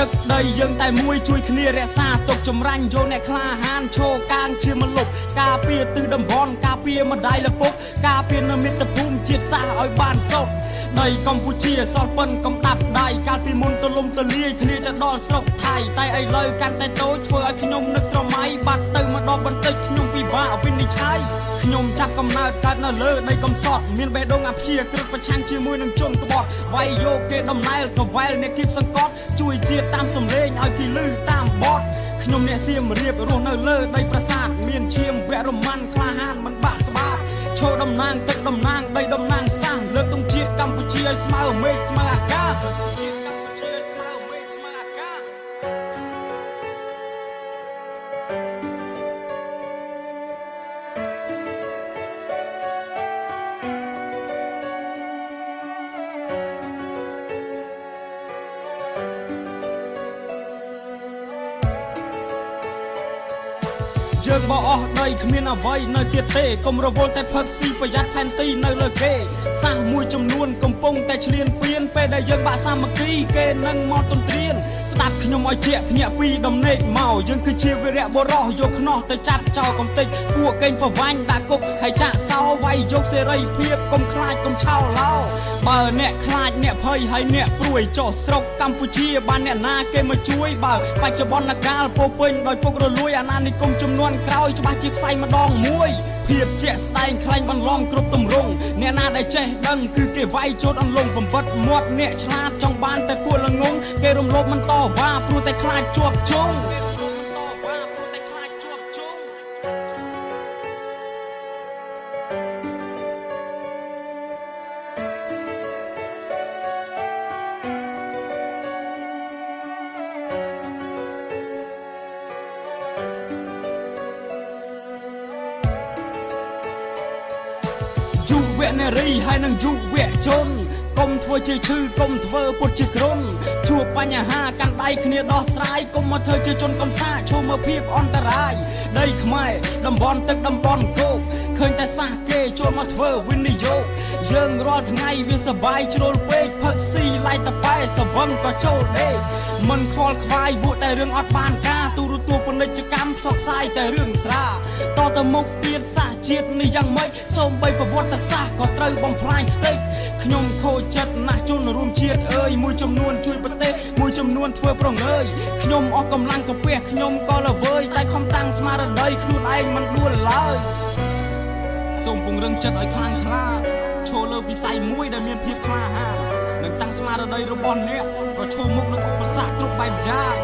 ទឹកដីយើងតែមួយជួយគ្នារក្សាទុកចម្រាញ់យកអ្នកក្លាហានឈោកាងជាមលុបការពារទិសតំបន់ការពារម្ដាយលពុកការពារនៅមាតុភូមិជាតិសាសន៍ឲ្យបានសុខដីកម្ពុជាសល់ប៉ុនកំដាប់ដៃកាលពីមុនទលំទលាយធ្លាយទៅដល់ស្រុកថៃតែឥឡូវកាន់តែតូចធ្វើឲ្យខ្ញុំនឹកស្រមៃបាត់ទៅម្ដងបន្តិចខ្ញុំពិបាកវិនិច្ឆ័យខ្ញុំចាប់កំណើតកើតនៅលើដីកំសត់មានបេះដូងអាព្យាក្រឹតប្រឆាំងជាមួយនឹងជនក្បត់វាយយកគេដំណើរកវែលអ្នកគៀបសង្កត់ជួយជាតិតាមសំឡេងឲ្យគេលឺតាមបទខ្ញុំអ្នកសៀមរាបរស់នៅលើដីប្រាសាទមានឈាមវរ្ម័នក្លាហានមិនបាក់ស្បាតឈរតំណាងទឹកតំណាងដីតំណាងសាសលើកទង់ជាតិកម្ពុជាឲ្យស្មើមេឃស្មើអាកាសយើងបោះអស់ដីគ្មានអ្វីនៅទៀតទេកុំរវល់តែផឹកស៊ីប្រយ័ត្នផែនទីនៅលើគេសាសមួយចំនួនកំពុងតែឈ្លានពានពេលដែលយើងបាក់សាមគ្គីគេនឹងមកទន្ទ្រានស្ដាប់ខ្ញុំឲ្យជាក់ភ្ញាក់ពីដំណេកមកយើងគឺជាវីរៈបុរសយកខ្នោះទៅចាប់ចោលកំតិចពួកកេងប្រវាញ់ដាក់គុកហើយចាក់សោវាយយកសេរីភាពកុំខ្លាចកុំឆោឡោបើអ្នកខ្លាចអ្នកភ័យហើយអ្នកព្រួយចុះស្រុកកម្ពុជាបានអ្នកណាគេមកជួយបើបច្ចុប្បន្នកាលពោពេញដោយពុករលួយអាណានិគមចំនួនក្រោយច្បាស់ជាខ្សែម្ដងមួយភាពជាក់ស្ដែងខ្លាញ់បន្លំគ្រប់ទម្រង់អ្នកណាដែលចេះដឹងគឺគេវាយជោតអន្លង់បំបិតមាត់អ្នកឆ្លាតចង់បានតែពួកល្ងងគេរំលោភមិនតវ៉ាព្រោះតែខ្លាចជាប់ជងយុវនារីហើយនឹងយុវជនកុំធ្វើជាឈឺកុំធ្វើពុតជាគ្រុនជួបបញ្ហាកាន់ដៃគ្នាដោះស្រាយកុំមកធ្វើជាជនកំសាឈុំមើលភាពអន្តរាយដីខ្មែរតំបន់ទឹកតំបន់គោកឃើញតែសាសគេចូលមកធ្វើវិនិយោគយើងរាល់ថ្ងៃវាសបាយជ្រុលពេកផឹកស៊ីឡាយតប៉ែសវឹងក៏ចូលដេកមិនខ្វល់ខ្វាយពួកតែរឿងអត់បានការទូរទស្សន៍ពាណិជ្ជកម្មផ្សព្វផ្សាយតែរឿងស្រាតទៅមុខទៀតសាសជាតិនេះយ៉ាងម៉េចសូម្បីប្រវត្តិសាស្ត្រក៏ត្រូវបំផ្លាញខ្ទេចខ្ញុំខូចចិត្តណាស់ជនរួមជាតិអើយមួយចំនួនជួយប្រទេសមួយចំនួនធ្វើប្រងើយខ្ញុំអស់កម្លាំងកាពះខ្ញុំក៏ល្វើយតែខំតាំងស្មារតីខ្លួនឯងមិនដួលឡើយសូមពង្រឹងចិត្តឲ្យខ្លាំងក្លាឈរលើវិស័យមួយដែលមានភាពក្លាហាននិងតាំងស្មារតីរបស់អ្នកប្រឈមមុខនឹងឧបសគ្គគ្រប់បែបយ៉ាង